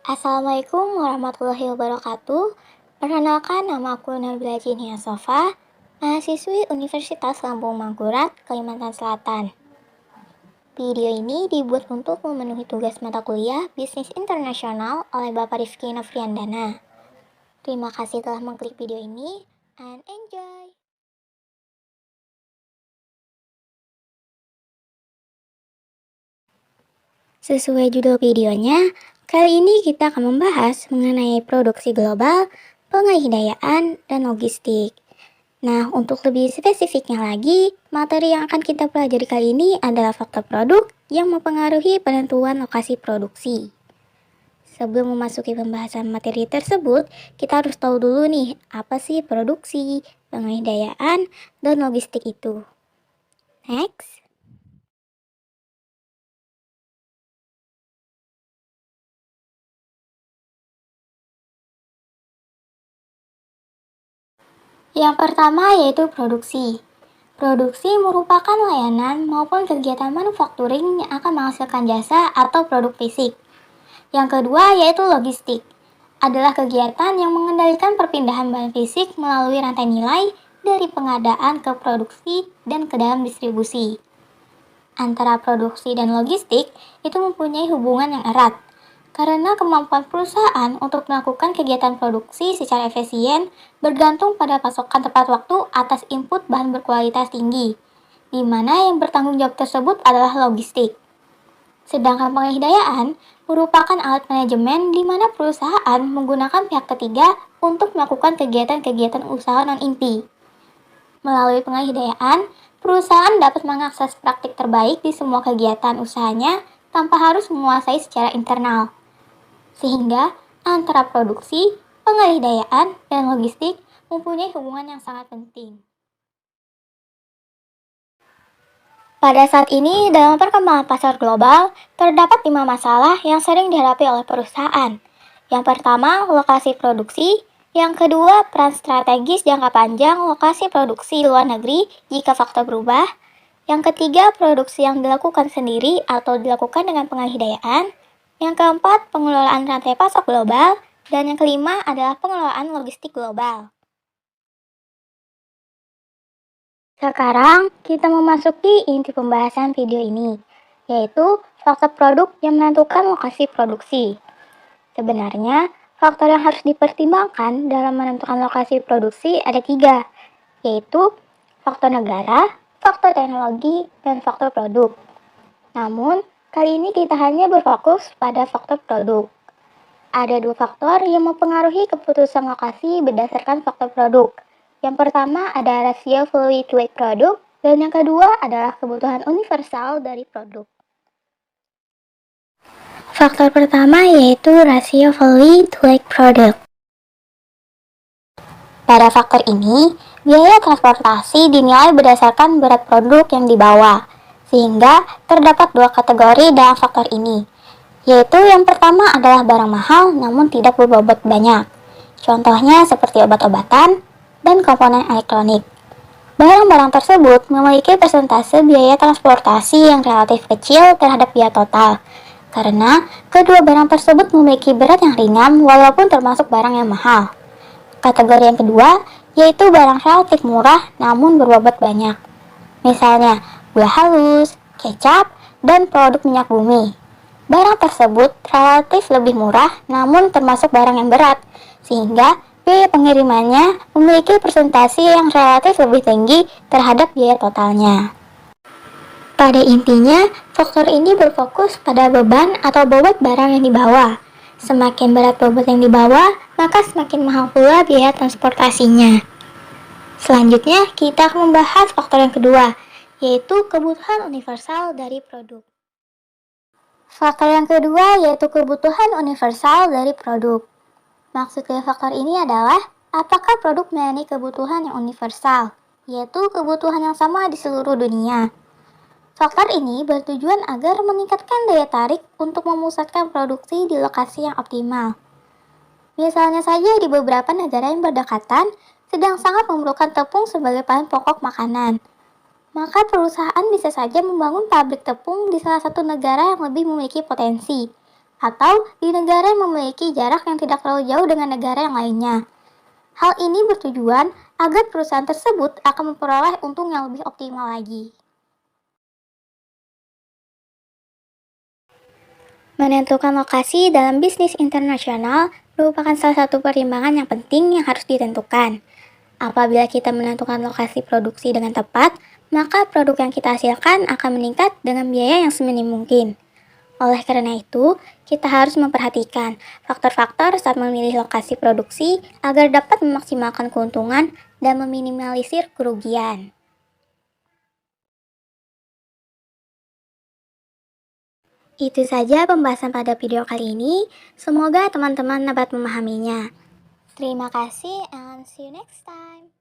Assalamualaikum warahmatullahi wabarakatuh. Perkenalkan, nama aku Nabila Jinia Sofa, mahasiswi Universitas Lampung Mangkurat, Kalimantan Selatan. Video ini dibuat untuk memenuhi tugas mata kuliah Bisnis Internasional oleh Bapak Rifki Novriandana. Terima kasih telah mengklik video ini, and enjoy! Sesuai judul videonya, kali ini kita akan membahas mengenai produksi global, pengaidayaan, dan logistik. Nah, untuk lebih spesifiknya lagi, materi yang akan kita pelajari kali ini adalah faktor produk yang mempengaruhi penentuan lokasi produksi. Sebelum memasuki pembahasan materi tersebut, kita harus tahu dulu nih, apa sih produksi, pengaidayaan, dan logistik itu. Next. Yang pertama yaitu produksi. Produksi merupakan layanan maupun kegiatan manufakturing yang akan menghasilkan jasa atau produk fisik. Yang kedua yaitu logistik. Adalah kegiatan yang mengendalikan perpindahan bahan fisik melalui rantai nilai dari pengadaan ke produksi dan ke dalam distribusi. Antara produksi dan logistik itu mempunyai hubungan yang erat, karena kemampuan perusahaan untuk melakukan kegiatan produksi secara efisien bergantung pada pasokan tepat waktu atas input bahan berkualitas tinggi, di mana yang bertanggung jawab tersebut adalah logistik. Sedangkan pengaidayaan merupakan alat manajemen di mana perusahaan menggunakan pihak ketiga untuk melakukan kegiatan-kegiatan usaha non-inti. Melalui pengaidayaan, perusahaan dapat mengakses praktik terbaik di semua kegiatan usahanya tanpa harus menguasai secara internal. Sehingga antara produksi, pengaidayaan, dan logistik mempunyai hubungan yang sangat penting. Pada saat ini, dalam perkembangan pasar global, terdapat 5 masalah yang sering dihadapi oleh perusahaan. Yang pertama, lokasi produksi. Yang kedua, peran strategis jangka panjang lokasi produksi luar negeri jika faktor berubah. Yang ketiga, produksi yang dilakukan sendiri atau dilakukan dengan pengaidayaan. Yang keempat, pengelolaan rantai pasok global. Dan yang kelima adalah pengelolaan logistik global. Sekarang, kita memasuki inti pembahasan video ini, yaitu faktor produk yang menentukan lokasi produksi. Sebenarnya, faktor yang harus dipertimbangkan dalam menentukan lokasi produksi ada 3, yaitu faktor negara, faktor teknologi, dan faktor produk. Namun, kali ini kita hanya berfokus pada faktor produk. Ada 2 faktor yang mempengaruhi keputusan lokasi berdasarkan faktor produk. Yang pertama ada rasio value to weight produk, dan yang kedua adalah kebutuhan universal dari produk. Faktor pertama yaitu rasio value to weight product. Pada faktor ini, biaya transportasi dinilai berdasarkan berat produk yang dibawa, sehingga terdapat 2 kategori dalam faktor ini, yaitu yang pertama adalah barang mahal namun tidak berbobot banyak. Contohnya seperti obat-obatan dan komponen elektronik. Barang-barang tersebut memiliki persentase biaya transportasi yang relatif kecil terhadap biaya total, karena kedua barang tersebut memiliki berat yang ringan walaupun termasuk barang yang mahal. Kategori yang kedua yaitu barang relatif murah namun berbobot banyak. Misalnya gula halus, kecap, dan produk minyak bumi. Barang tersebut relatif lebih murah namun termasuk barang yang berat, sehingga biaya pengirimannya memiliki persentase yang relatif lebih tinggi terhadap biaya totalnya. Pada intinya, faktor ini berfokus pada beban atau bobot barang yang dibawa. Semakin berat bobot yang dibawa, maka semakin mahal pula biaya transportasinya. Selanjutnya, kita akan membahas faktor yang kedua, yaitu kebutuhan universal dari produk. Faktor yang kedua yaitu kebutuhan universal dari produk. Maksud dari faktor ini adalah apakah produk melayani kebutuhan yang universal, yaitu kebutuhan yang sama di seluruh dunia. Faktor ini bertujuan agar meningkatkan daya tarik untuk memusatkan produksi di lokasi yang optimal. Misalnya saja di beberapa negara yang berdekatan sedang sangat memerlukan tepung sebagai bahan pokok makanan. Maka perusahaan bisa saja membangun pabrik tepung di salah satu negara yang lebih memiliki potensi, atau di negara yang memiliki jarak yang tidak terlalu jauh dengan negara yang lainnya. Hal ini bertujuan agar perusahaan tersebut akan memperoleh untung yang lebih optimal lagi. Menentukan lokasi dalam bisnis internasional merupakan salah satu pertimbangan yang penting yang harus ditentukan. Apabila kita menentukan lokasi produksi dengan tepat, maka produk yang kita hasilkan akan meningkat dengan biaya yang seminim mungkin. Oleh karena itu, kita harus memperhatikan faktor-faktor saat memilih lokasi produksi agar dapat memaksimalkan keuntungan dan meminimalisir kerugian. Itu saja pembahasan pada video kali ini. Semoga teman-teman dapat memahaminya. Terima kasih and see you next time.